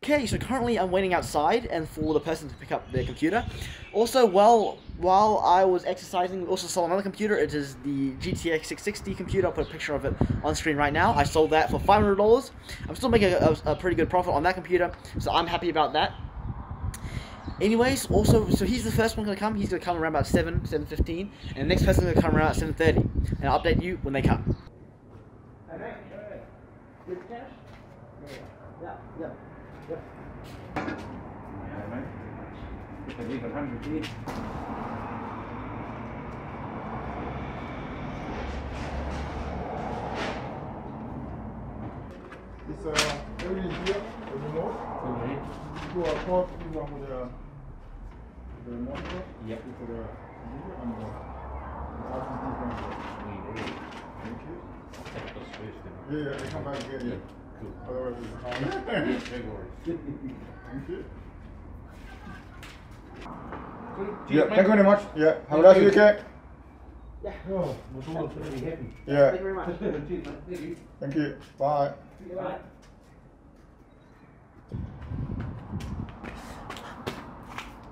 Okay, so currently I'm waiting outside and for the person to pick up their computer. Also, while I was exercising, we also sold another computer. It is the GTX 660 computer. I'll put a picture of it on screen right now. I sold that for $500. I'm still making a pretty good profit on that computer, so I'm happy about that. Anyways, also, so he's the first one going to come. He's going to come around about 7:15, and the next person's going to come around at 7:30, and I'll update you when they come. Good cash? Yeah. Yep. It's a leave 100 here. It's everything here, the remote. Okay. You are caught in with the monitor. Yep. For the video and the RGB camera. Thank you. Take those first then. Yeah, they come back again. Yeah. Cool. Otherwise it's hard. No worries. Thank you. Yeah, Thank you very much. Yeah, have a nice weekend. Yeah. Oh, Very happy. yeah. Thank you very much. Thank you. Thank you. Bye. Bye.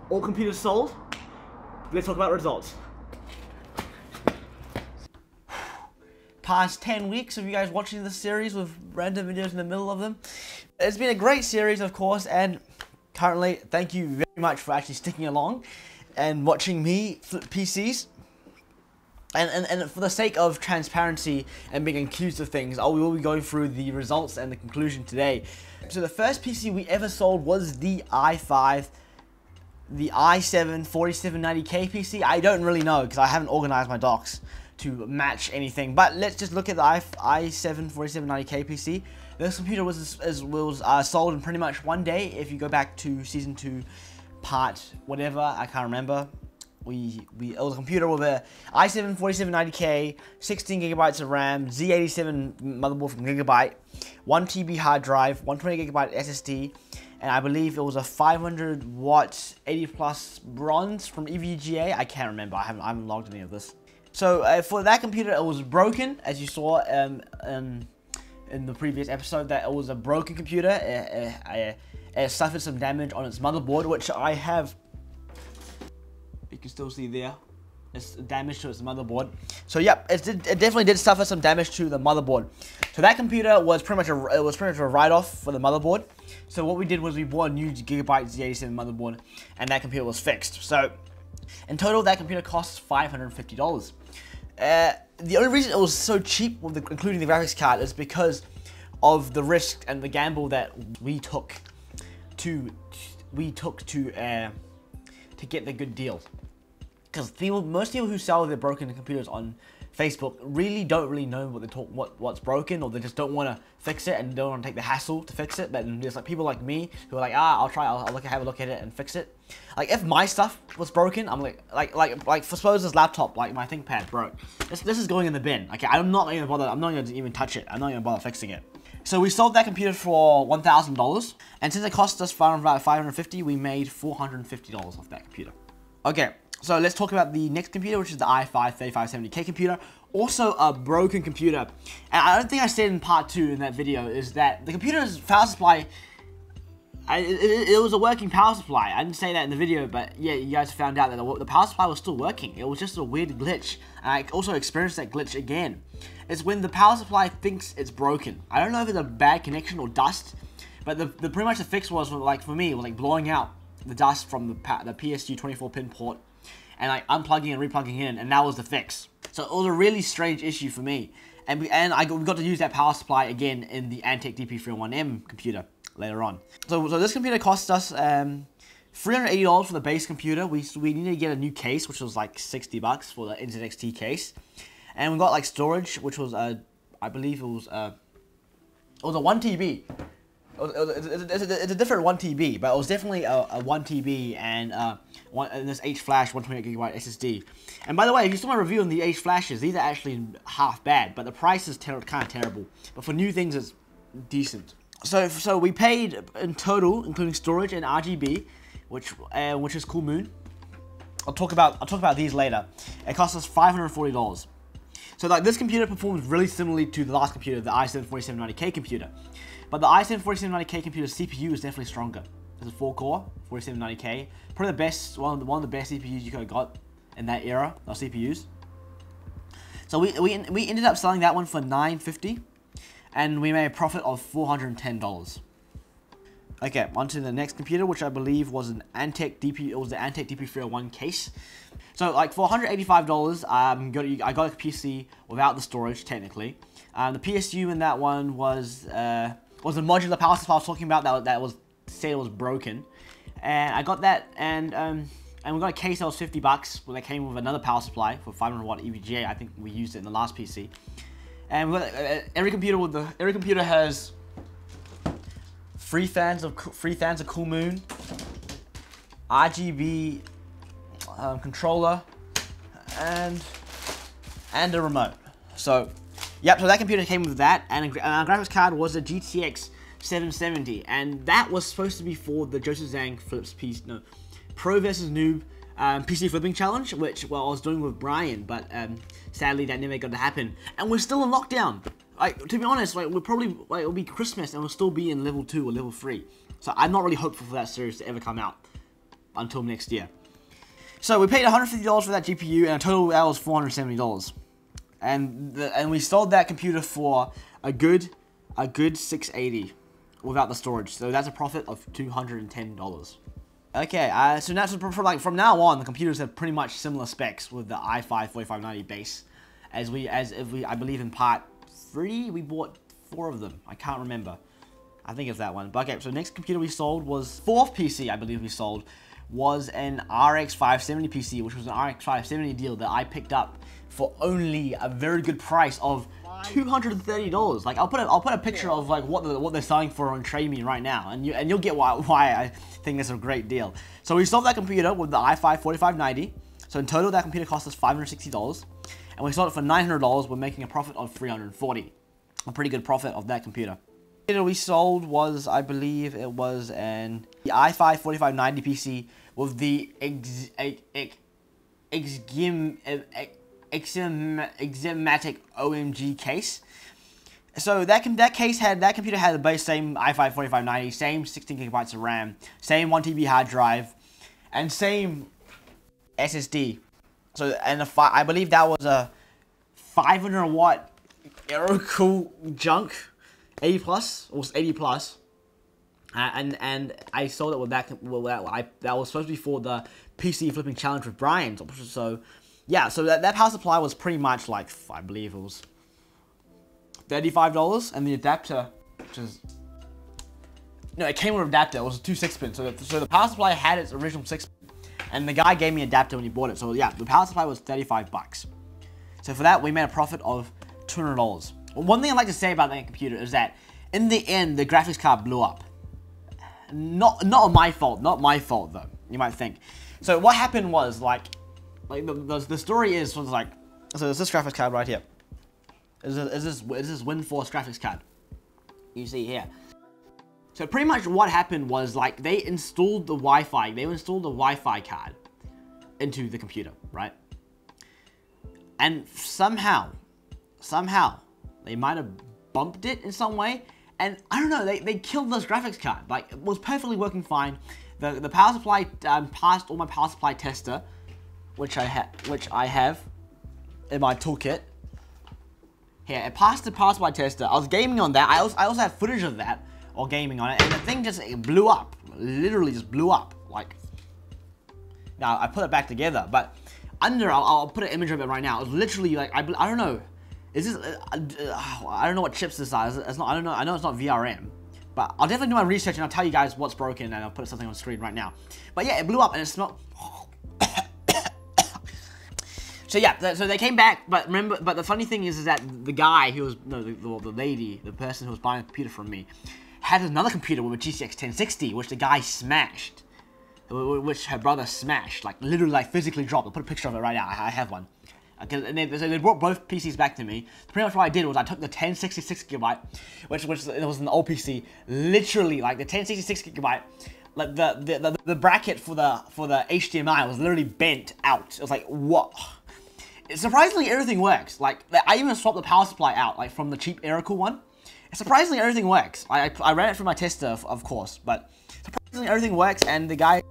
All computers sold. Let's talk about results. Past 10 weeks of you guys watching this series with random videos in the middle of them. It's been a great series, of course, and currently, thank you very much for actually sticking along and watching me flip PCs. And for the sake of transparency and being accused of things, we will be going through the results and the conclusion today. So the first PC we ever sold was the i5, the i7 4790K PC. I don't really know because I haven't organized my docs to match anything. But let's just look at the i7 4790K PC. This computer was sold in pretty much one day. If you go back to season 2, part whatever, I can't remember. It was a computer with a i7 4790K, 16 gigabytes of RAM, Z87 motherboard from Gigabyte, 1 TB hard drive, 128 gigabyte SSD, and I believe it was a 500 watt 80 plus bronze from EVGA. I can't remember. I haven't logged any of this. So for that computer, it was broken, as you saw in the previous episode. That it was a broken computer. It suffered some damage on its motherboard, which I have. You can still see there. It's damage to its motherboard. So yep, it definitely did suffer some damage to the motherboard. So that computer was pretty much a write-off for the motherboard. So what we did was we bought a new Gigabyte Z87 motherboard, and that computer was fixed. So in total, that computer costs $550. The only reason it was so cheap, including the graphics card, is because of the risk and the gamble that we took to get the good deal. Because most people who sell their broken computers on Facebook don't really know what's broken, or they just don't want to fix it and don't want to take the hassle to fix it. But there's like people like me who are like, I'll have a look at it and fix it. Like if my stuff was broken, I'm like suppose this laptop, like my ThinkPad broke. This is going in the bin. Okay, I'm not gonna bother. I'm not gonna even touch it. I'm not gonna bother fixing it. So we sold that computer for $1,000, and since it cost us around $550, we made $450 off that computer. Okay. So let's talk about the next computer, which is the i5 3570K computer. Also a broken computer. And I don't think I said in part 2 in that video, is that the computer's power supply, it was a working power supply. I didn't say that in the video, but yeah, you guys found out that the power supply was still working. It was just a weird glitch. And I also experienced that glitch again. It's when the power supply thinks it's broken. I don't know if it's a bad connection or dust, but pretty much the fix was, like for me, was like blowing out the dust from the PSG 24-pin port, and like unplugging and replugging in, and that was the fix. So it was a really strange issue for me, and we got to use that power supply again in the Antec DP301M computer later on. So this computer cost us $380 for the base computer. We needed to get a new case, which was like $60 for the NZXT case, and we got like storage, which was I believe it was a 1 TB. It's a different 1 TB, but it was definitely a 1 TB and this H-Flash 128 gigabyte SSD. And by the way, if you saw my review on the H-Flashes, these are actually half bad, but the price is kind of terrible. But for new things, it's decent. So we paid in total, including storage and RGB, which is Cool Moon. I'll talk about these later. It cost us $540. So like this computer performs really similarly to the last computer, the i7 4790K computer. But the i7 4790K computer CPU is definitely stronger. It's a 4-core 4790K, probably the best, one of the best CPUs you could have got in that era of CPUs. So we ended up selling that one for $950, and we made a profit of $410. Okay, on to the next computer, which I believe was an Antec DP. It was the Antec DP301 case. So like for $185, I got a PC without the storage technically. The PSU in that one was a modular power supply I was talking about that was said it was broken, and I got that, and we got a case that was $50, where that came with another power supply for 500 watt EVGA. I think we used it in the last PC. And we got, every computer has three fans of Cool Moon, RGB controller, and a remote. So, yep. So that computer came with that, and our graphics card was a GTX 770, and that was supposed to be for the Joseph Zhang flips piece. No, Pro versus Noob PC flipping challenge, which I was doing with Brian, but sadly that never got to happen. And we're still in lockdown. Like, to be honest, like we're probably it'll be Christmas and we'll still be in level 2 or level 3. So I'm not really hopeful for that series to ever come out until next year. So we paid $150 for that GPU, and a total that was $470. And we sold that computer for a good $680 without the storage. So that's a profit of $210. Okay, so now from now on, the computers have pretty much similar specs with the i5 4590 base, I believe in part 3 we bought 4 of them. I can't remember. I think it's that one. But okay, so the next computer we sold was fourth PC I believe we sold was an RX 570 PC, which was an RX 570 deal that I picked up for only a very good price of $230. Like I'll put a picture of like what they're selling for on Trade Me right now, and you'll get why I think that's a great deal. So we sold that computer with the i5 4590. So in total that computer cost us $560, and we sold it for $900. We're making a profit of $340. A pretty good profit of that computer. The computer we sold was, I believe it was the i5 4590 PC with the Exymatic OMG case. So that computer had the base same i5 4590, same 16 gigabytes of RAM, same 1 TB hard drive, and same SSD. So I believe that was a 500 watt aero-cool junk, 80 plus, or 80 plus. And I sold it with that. That was supposed to be for the PC flipping challenge with Brian. So yeah, so that power supply was pretty much like, I believe it was $35, and the adapter, which is, no, it came with an adapter. It was a 2 6-pin. So the power supply had its original 6-pin, and the guy gave me an adapter when he bought it. So yeah, the power supply was $35. So for that, we made a profit of $200. One thing I'd like to say about that computer is that in the end, the graphics card blew up. Not my fault though, you might think. So what happened was, like the story is, so there's this graphics card right here. Is this WinForce graphics card you see here. So pretty much what happened was, like, they installed the Wi-Fi card into the computer, right? And somehow they might have bumped it in some way, and I don't know, they killed this graphics card. Like, it was perfectly working fine. The power supply passed all my power supply tester, which I have in my toolkit. Here, it passed the power supply tester. I was gaming on that. I also have footage of that, or gaming on it, and the thing it blew up. Literally just blew up. Like, now I put it back together, but I'll put an image of it right now. It was literally like, I don't know. Is this? I don't know what chips this are. It's not. I don't know. I know it's not VRM, but I'll definitely do my research and I'll tell you guys what's broken, and I'll put something on the screen right now. But yeah, it blew up and it smelled. So yeah, so they came back, but remember, but the funny thing is that the guy who was, no, the lady, the person who was buying a computer from me, had another computer with a GTX 1060, which the guy smashed, which her brother smashed, like literally, like physically dropped. I'll put a picture of it right now. I have one. So they brought both PCs back to me. Pretty much what I did was I took the 1066 gigabyte, which it was an old PC, literally like the 1066 gigabyte. Like the bracket for the HDMI was literally bent out. It was like, what? Surprisingly, everything works. Like, I even swapped the power supply out, like from the cheap Aerocool one. Surprisingly, everything works. I ran it through my tester, of course, but surprisingly, everything works, and the guy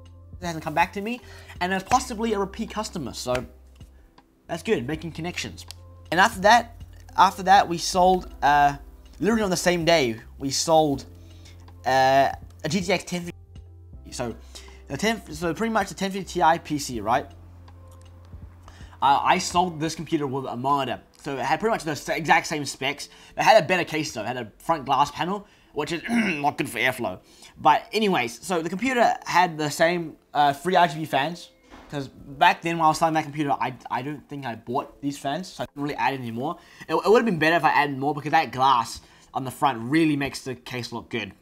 hasn't come back to me, and there's possibly a repeat customer, so that's good, making connections. And after that, we sold, literally on the same day, we sold a GTX 1050. So pretty much the 1050 Ti PC, right? I sold this computer with a monitor. So it had pretty much the exact same specs. It had a better case though. It had a front glass panel, which is not good for airflow. But anyways, so the computer had the same 3 RGB fans. Because back then when I was selling that computer, I don't think I bought these fans. So I didn't really add any more. It would have been better if I added more because that glass on the front really makes the case look good.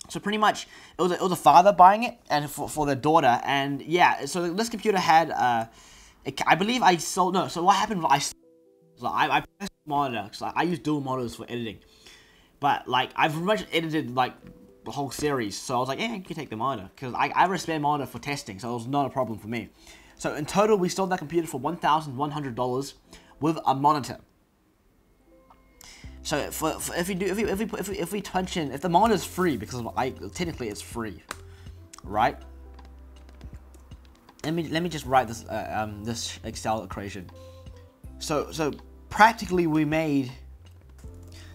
So pretty much, it was a father buying it and for their daughter. And yeah, so this computer had, I believe I sold, no, so what happened was I pressed the monitor, because I use dual monitors for editing. But like, I've pretty much edited like the whole series, so I was like, yeah, you can take the monitor, because I have a spare monitor for testing, so it was not a problem for me. So in total, we sold that computer for $1,100 with a monitor. So if we punch in, if the monitor is free, because technically it's free, right? Let me just write this this Excel equation. So practically we made.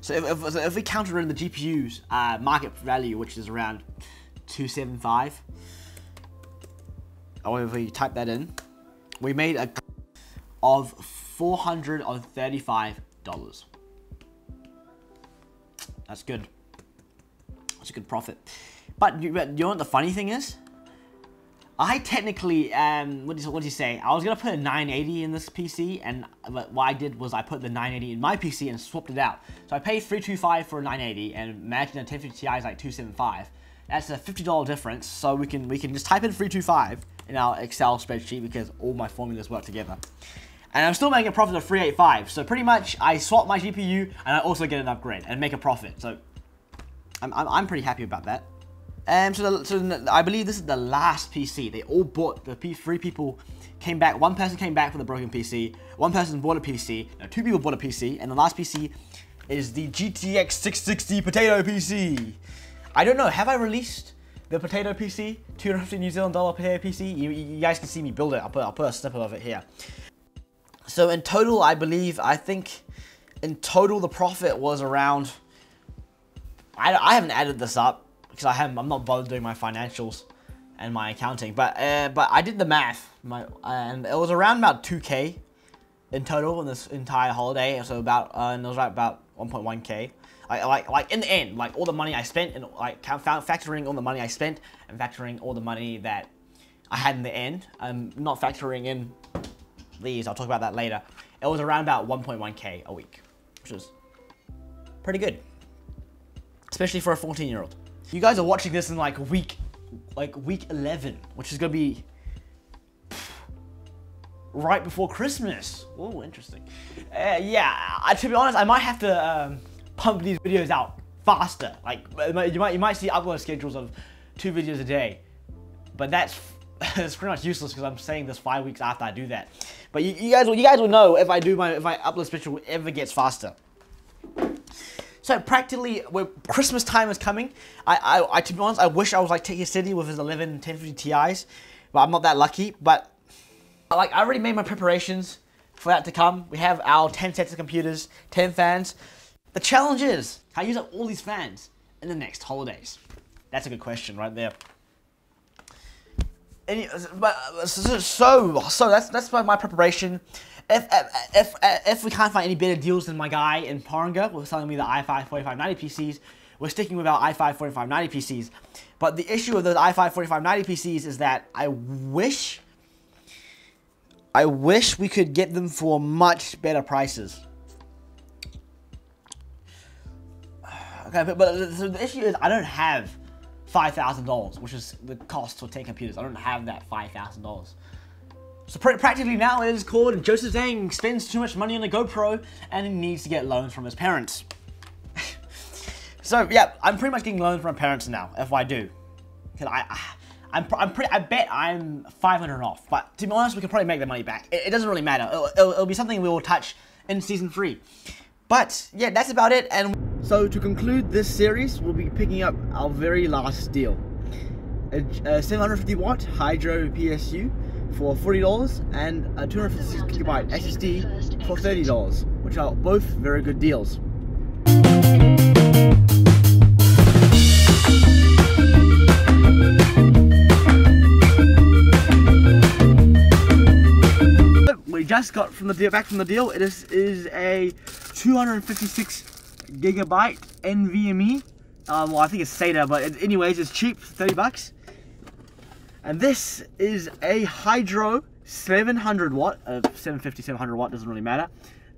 So if we counter in the GPU's market value, which is around 275, or if we type that in, we made a of $435. That's good. That's a good profit. But you know what the funny thing is? I technically, what did you say? I was gonna put a 980 in this PC, and what I did was I put the 980 in my PC and swapped it out. So I paid $325 for a 980, and imagine a 1050 Ti is like $275. That's a $50 difference. So we can just type in $325 in our Excel spreadsheet because all my formulas work together. And I'm still making a profit of $385. So pretty much I swap my GPU and I also get an upgrade and make a profit. So I'm pretty happy about that. So I believe this is the last PC. They all bought, the 3 people came back. 1 person came back for the broken PC. 1 person bought a PC. No, 2 people bought a PC. And the last PC is the GTX 660 Potato PC. I don't know, have I released the Potato PC? $250 New Zealand Potato PC? You guys can see me build it. I'll put a snippet of it here. So in total, I think in total the profit was around, I haven't added this up because I'm not bothered doing my financials and my accounting, but I did the math, and it was around about 2K in total in this entire holiday. So and it was right about 1.1K. Like in the end, like all the money I spent and like factoring all the money I spent and factoring all the money that I had in the end. I'm not factoring in these, I'll talk about that later. It was around about 1.1K a week, which is pretty good, especially for a 14-year-old. You guys are watching this in like week 11, which is gonna be right before Christmas. Oh, interesting. Yeah, to be honest, I might have to pump these videos out faster. Like you might see upload schedules of 2 videos a day, but that's it's pretty much useless because I'm saying this 5 weeks after I do that. But you guys will know if my upload schedule ever gets faster. So practically, Christmas time is coming. To be honest, I wish I was like Techie City with his 11 1050 Ti's, but I'm not that lucky. But like I already made my preparations for that to come. We have our 10 sets of computers, 10 fans. The challenge is how to use up all these fans in the next holidays. That's a good question right there. So that's my preparation. If we can't find any better deals than my guy in Poranga with selling me the i5 4590 PCs, we're sticking with our i5 4590 PCs. But the issue with those i5 4590 PCs is that I wish we could get them for much better prices. Okay, but the issue is I don't have $5,000, which is the cost for 10 computers. I don't have that $5,000. So practically now it is called Joseph Zhang spends too much money on a GoPro and he needs to get loans from his parents. So yeah, I'm pretty much getting loans from my parents now, if I do. Cause I bet I'm 500 off, but to be honest, we can probably make the money back. It doesn't really matter. It'll be something we will touch in season 3. But yeah, that's about it. And So to conclude this series, we'll be picking up our very last deal. A 750 watt Hydro PSU for $40 and a 256 gigabyte SSD for $30, which are both very good deals. We just got back from the deal. It is a 256 gigabyte NVMe. Well, I think it's SATA, but anyways, it's cheap, 30 bucks. And this is a Hydro 700 watt, 750, 700 watt, doesn't really matter.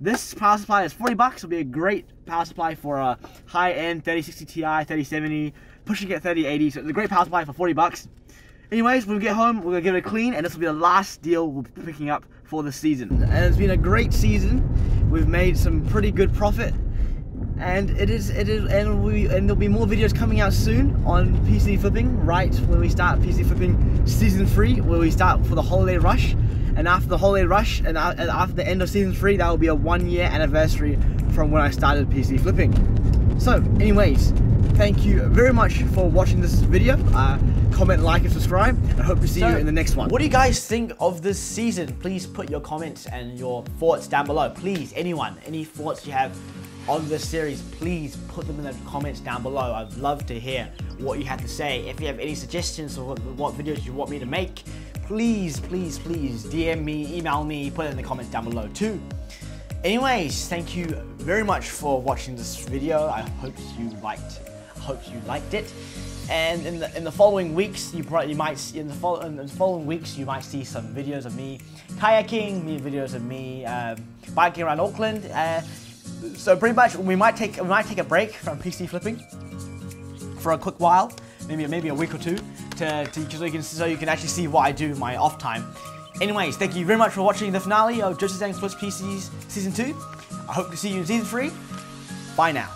This power supply is 40 bucks. It'll be a great power supply for a high-end 3060 Ti, 3070, pushing at 3080. So it's a great power supply for 40 bucks. Anyways, when we get home, we're gonna give it a clean, and this will be the last deal we'll be picking up for the season. And it's been a great season. We've made some pretty good profit. And there'll be more videos coming out soon on PC flipping, right when we start PC flipping season 3, where we start for the holiday rush. And after the holiday rush, and after the end of season 3, that will be a 1-year anniversary from when I started PC flipping. So, anyways, thank you very much for watching this video. Comment, like, and subscribe. I hope to see you in the next one. What do you guys think of this season? Please put your comments and your thoughts down below. Please, anyone, any thoughts you have on this series, please put them in the comments down below. I'd love to hear what you have to say. If you have any suggestions of what videos you want me to make, please DM me, email me, put it in the comments down below too. Anyways, thank you very much for watching this video. I hope you liked it. And in the following weeks, you might see some videos of me kayaking, videos of me biking around Auckland. So pretty much, we might take a break from PC flipping for a quick while, maybe a week or two, so you can actually see what I do in my off time. Anyways, thank you very much for watching the finale of Zhang's Last Pcs Season 2. I hope to see you in Season 3. Bye now.